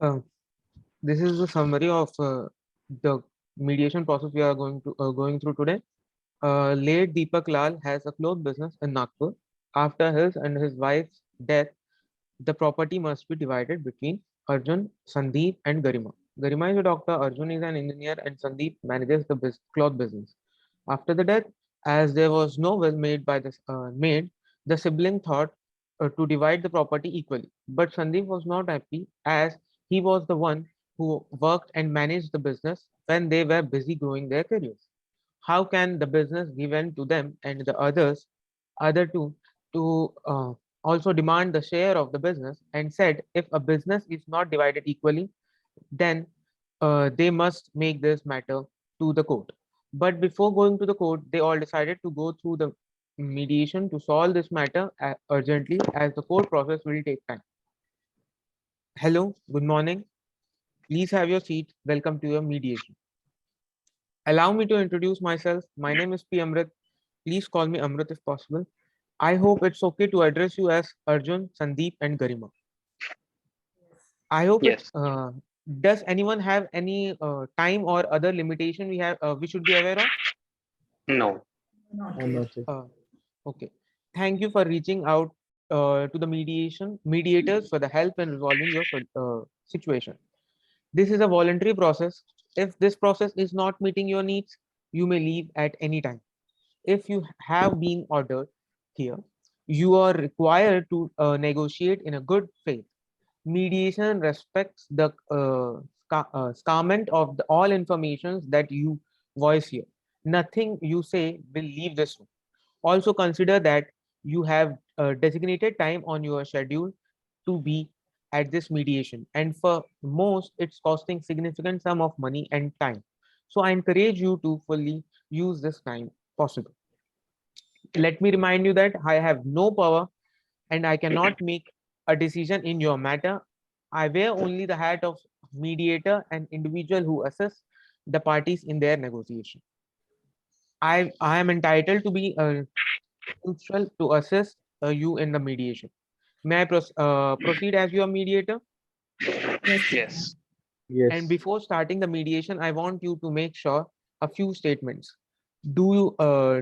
Uh, this is the summary of the mediation process we are going through today. Late Deepak Lal has a cloth business in Nagpur. After his and his wife's death, the property must be divided between Arjun, Sandeep, and Garima. Garima is a doctor, Arjun is an engineer, and Sandeep manages the cloth business. After the death, as there was no will made by the sibling thought to divide the property equally. But Sandeep was not happy as he was the one who worked and managed the business when they were busy growing their careers. How can the business given to them and the other two to also demand the share of the business, and said if a business is not divided equally, then they must make this matter to the court. But before going to the court, they all decided to go through the mediation to solve this matter urgently, as the court process will take time. Hello, good morning. Please have your seat. Welcome to your mediation. Allow me to introduce myself. My name is P. Amrit. Please call me Amrit if possible. I hope it's okay to address you as Arjun, Sandeep, and Garima. I hope it. Yes. Does anyone have any time or other limitation we should be aware of? No. Noted. Uh, okay. Thank you for reaching out to the mediators for the help in resolving your situation. This is a voluntary process. If this process is not meeting your needs, you may leave at any time. If you have been ordered here, you are required to negotiate in a good faith. Mediation respects the scarment of all informations that you voice here. Nothing you say will leave this room. Also consider that you have designated time on your schedule to be at this mediation, and for most it's costing significant sum of money and time. So I encourage you to fully use this time possible. Let me remind you that I have no power and I cannot make a decision in your matter. I wear only the hat of mediator and individual who assess the parties in their negotiation. I am entitled to be neutral to assist you in the mediation. May I proceed as your mediator? Yes. And Yes. before starting the mediation, I want you to make sure a few statements. Do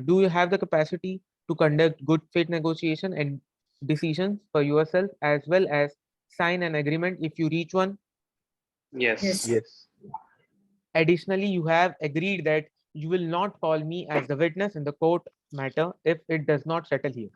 you have the capacity to conduct good faith negotiation and decisions for yourself, as well as sign an agreement if you reach one? Yes. Yes. Additionally, you have agreed that you will not call me as the witness in the court matter if it does not settle here.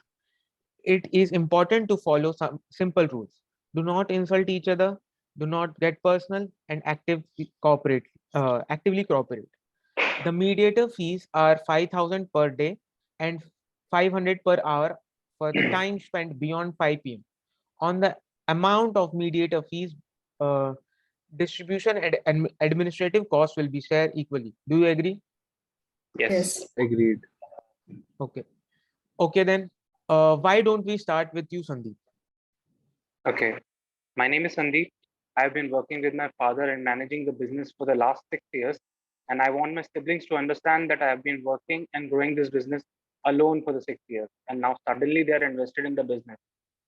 It is important to follow some simple rules. Do not insult each other, do not get personal, and actively cooperate. The mediator fees are 5,000 per day and 500 per hour for the time spent beyond 5 p.m. On the amount of mediator fees, uh, distribution and administrative costs will be shared equally. Do you agree? Yes. Agreed. Okay. Okay, then. Why don't we start with you, Sandeep? Okay. My name is Sandeep. I've been working with my father and managing the business for the last 6 years. And I want my siblings to understand that I have been working and growing this business alone for the 6 years. And now suddenly they are invested in the business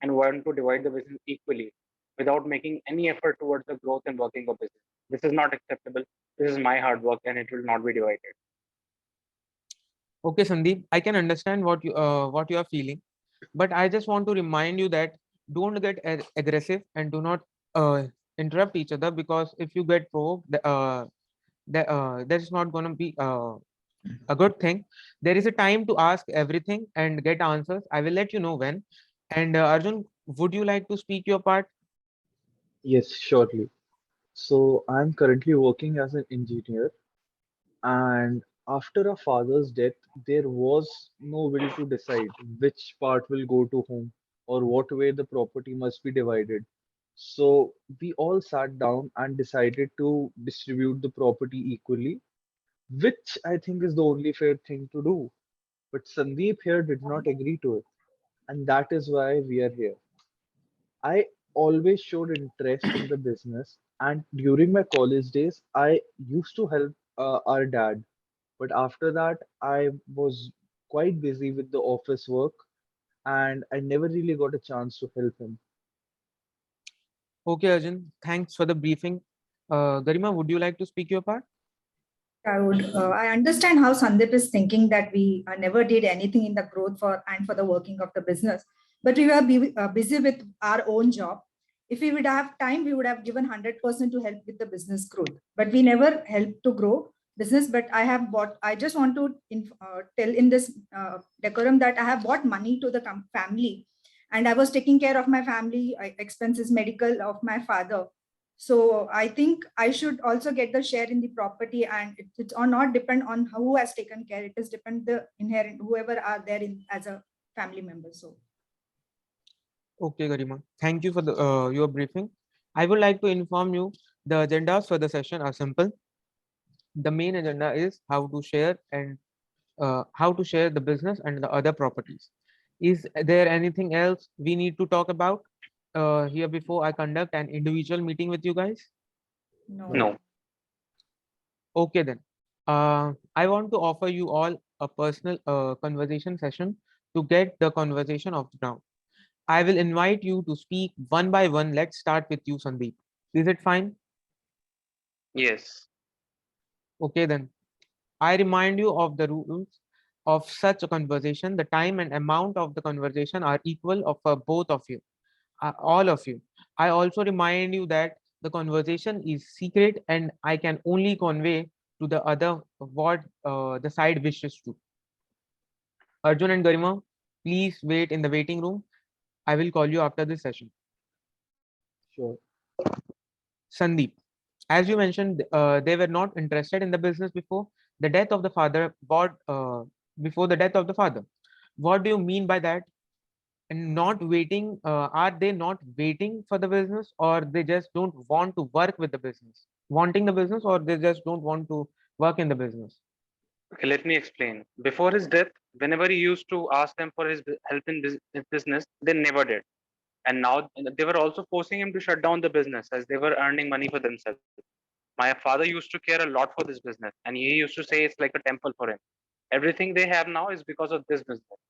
and want to divide the business equally without making any effort towards the growth and working of business. This is not acceptable. This is my hard work and it will not be divided. Okay, Sandeep, I can understand what you are feeling, but I just want to remind you that don't get aggressive and do not uh, interrupt each other, because if you get provoked, that is not going to be a good thing. There is a time to ask everything and get answers. I will let you know when. And Arjun, would you like to speak your part? Yes, surely. So I'm currently working as an engineer, and after our father's death, there was no will to decide which part will go to whom or what way the property must be divided. So we all sat down and decided to distribute the property equally, which I think is the only fair thing to do. But Sandeep here did not agree to it, and that is why we are here. I always showed interest in the business, and during my college days, I used to help our dad. But after that, I was quite busy with the office work, and I never really got a chance to help him. Okay, Arjun, thanks for the briefing. Garima, would you like to speak your part? I would. I understand how Sandeep is thinking that we never did anything in the growth for and for the working of the business, but we were busy with our own job. If we would have time, we would have given 100% to help with the business growth. But we never helped to grow business. But I have bought. I just want to tell in this decorum that I have bought money to the family, and I was taking care of my family expenses, medical of my father. So I think I should also get the share in the property, and it's or not depend on who has taken care. It is depend the inherent whoever are there in as a family member. So Okay, Garima. Thank you for your briefing. I would like to inform you the agendas for the session are simple. The main agenda is how to share the business and the other properties. Is there anything else we need to talk about here before I conduct an individual meeting with you guys? no. No. No. Okay then. I want to offer you all a personal conversation session to get the conversation off the ground. I will invite you to speak one by one. Let's start with you, Sandeep. Is it fine? Yes. Okay then. I remind you of the rules of such a conversation. The time and amount of the conversation are equal for both of you, all of you. I also remind you that the conversation is secret and I can only convey to the other what the side wishes to. Arjun and Garima, please wait in the waiting room. I will call you after this session. Sure. Sandeep, as you mentioned, they were not interested in the business before the death of the father. Before the death of the father? What do you mean by that? And not waiting, are they not waiting for the business, or they just don't want to work with the business? Wanting the business, or they just don't want to work in the business? Okay, let me explain. Before his death, whenever he used to ask them for his help in his business, they never did. And now they were also forcing him to shut down the business as they were earning money for themselves. My father used to care a lot for this business, and he used to say it's like a temple for him. Everything they have now is because of this business.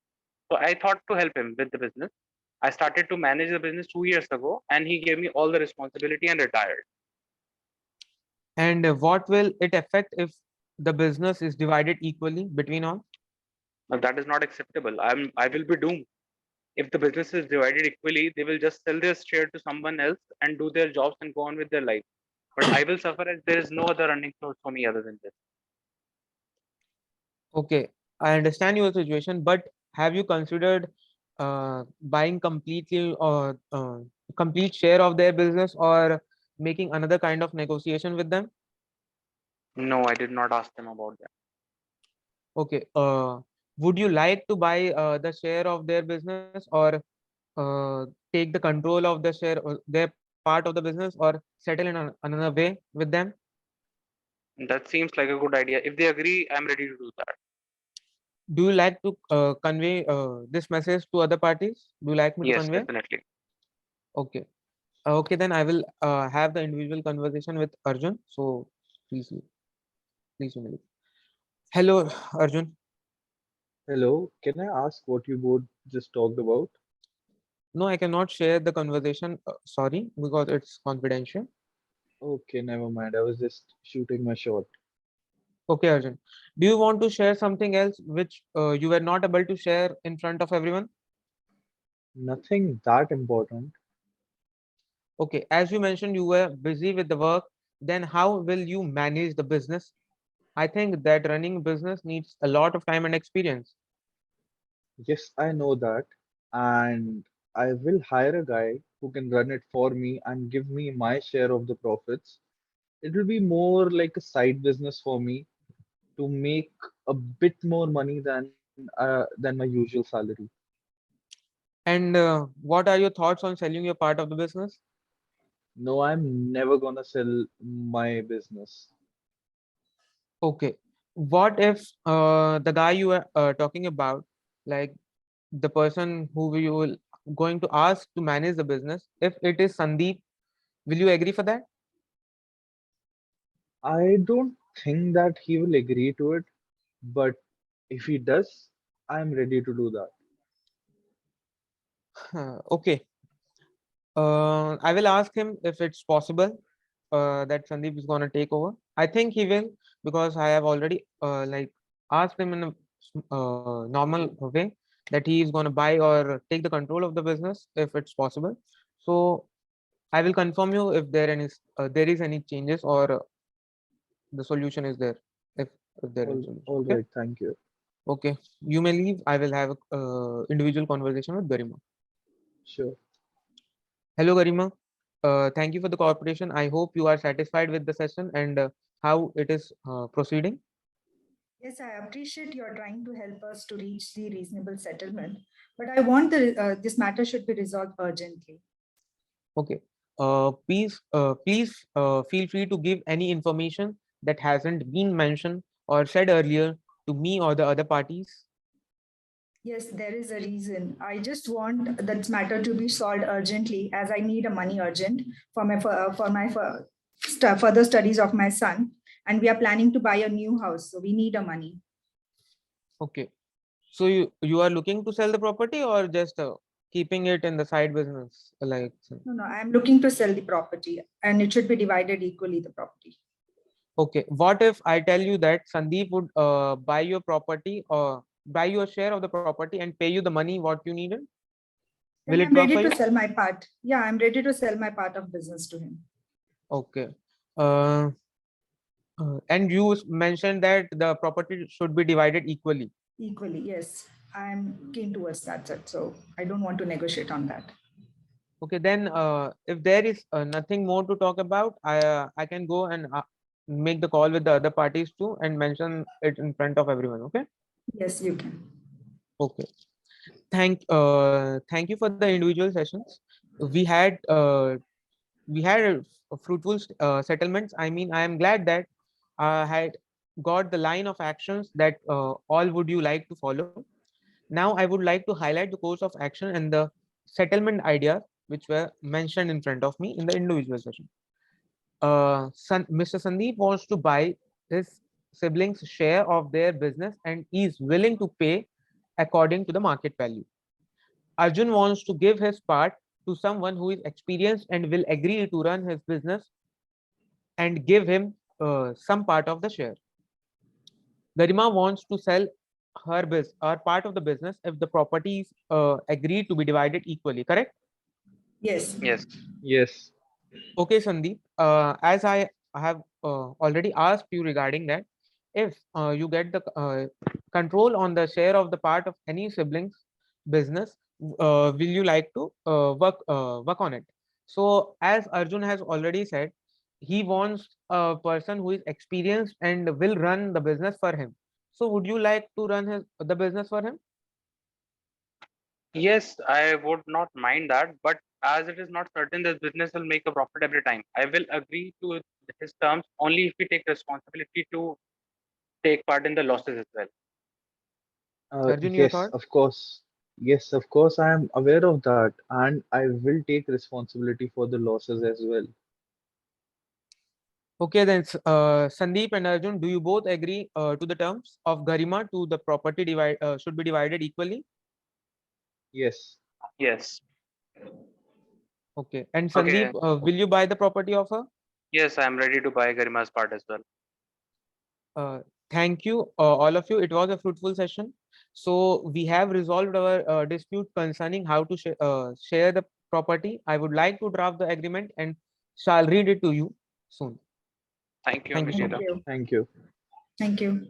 So I thought to help him with the business. I started to manage the business 2 years ago, and he gave me all the responsibility and retired. And what will it affect if the business is divided equally between all? Now that is not acceptable. I will be doomed. If the business is divided equally, they will just sell their share to someone else and do their jobs and go on with their life. But I will suffer as there is no other earning source for me other than this. Okay, I understand your situation, but have you considered buying completely or complete share of their business, or making another kind of negotiation with them? No, I did not ask them about that. Okay, would you like to buy the share of their business, or take the control of the share or their part of the business, or settle in another way with them? That seems like a good idea. If they agree, I'm ready to do that. Do you like to convey this message to other parties? Do you like me to Yes, convey? definitely. Okay. Okay, then I will have the individual conversation with Arjun. So please, please, Emily. Hello, Arjun. Hello. Can I ask what you both just talked about? No, I cannot share the conversation. Sorry, because it's confidential. Okay, never mind. I was just shooting my shot. Okay, Arjun. Do you want to share something else which you were not able to share in front of everyone? Nothing that important. Okay, as you mentioned, you were busy with the work. Then how will you manage the business? I think that running business needs a lot of time and experience. Yes, I know that. And I will hire a guy who can run it for me and give me my share of the profits. It will be more like a side business for me to make a bit more money than my usual salary. And what are your thoughts on selling your part of the business? No, I'm never gonna sell my business. Okay. What if the guy you are talking about, like the person who you will going to ask to manage the business, if it is Sandeep, will you agree for that? I don't think that he will agree to it, but if he does, I'm ready to do that. Okay. I will ask him if it's possible that Sandeep is gonna take over. I think he will, because I have already like asked him in a normal way that he is gonna buy or take the control of the business if it's possible. So I will confirm you if there is any changes or the solution is there. If there is solution. All Okay. right, thank you. Okay. You may leave. I will have a individual conversation with Garima. Sure. Hello, Garima. Thank you for the cooperation. I hope you are satisfied with the session and how it is proceeding. Yes, I appreciate you're trying to help us to reach the reasonable settlement, but I want this matter should be resolved urgently. Okay. Please feel free to give any information that hasn't been mentioned or said earlier to me or the other parties. Yes, there is a reason. I just want that matter to be solved urgently, as I need a money urgent for my further studies of my son, and we are planning to buy a new house, so we need a money. Okay. So you are looking to sell the property or just keeping it in the side business like? No, I am looking to sell the property, and it should be divided equally. The property. Okay. What if I tell you that Sandeep would buy your property or buy your share of the property and pay you the money what you needed? Will Then it I'm work ready for to you? sell my part. Yeah, I'm ready to sell my part of business to him. Okay. Uh, and you mentioned that the property should be divided equally. Equally, yes. I'm keen towards that, sir, so I don't want to negotiate on that. Okay, then if there is nothing more to talk about, I can go and make the call with the other parties too and mention it in front of everyone. Okay. Yes, you can. Okay. Thank you for the individual sessions. We had uh, we had fruitful settlements. I mean, I am glad that I had got the line of actions that all would you like to follow. Now, I would like to highlight the course of action and the settlement ideas which were mentioned in front of me in the individual session. Mr. Sandeep wants to buy his siblings' share of their business and is willing to pay according to the market value. Arjun wants to give his part to someone who is experienced and will agree to run his business and give him some part of the share. Garima wants to sell her business or part of the business if the property is agreed to be divided equally, correct? Yes. Yes. Yes. Okay, Sandeep, as I have already asked you regarding that, if you get the control on the share of the part of any siblings business, will you like to work on it? So, as Arjun has already said, he wants a person who is experienced and will run the business for him. So, would you like to run the business for him? Yes, I would not mind that, but as it is not certain this business will make a profit every time, I will agree to his terms only if we take responsibility to take part in the losses as well. Arjun, your Yes, thought? of course. Yes, of course, I am aware of that, and I will take responsibility for the losses as well. Okay, then Sandeep and Arjun, do you both agree to the terms of Garima to the property divide should be divided equally? Yes. Yes. Okay, and Sandeep, Okay. will you buy the property of her? Yes, I am ready to buy Garima's part as well. Uh, Thank you, all of you. It was a fruitful session. So we have resolved our dispute concerning how to share the property. I would like to draft the agreement and shall read it to you soon. Thank you, Thank you so Thank much. Abhishek. you. Thank you. Thank you.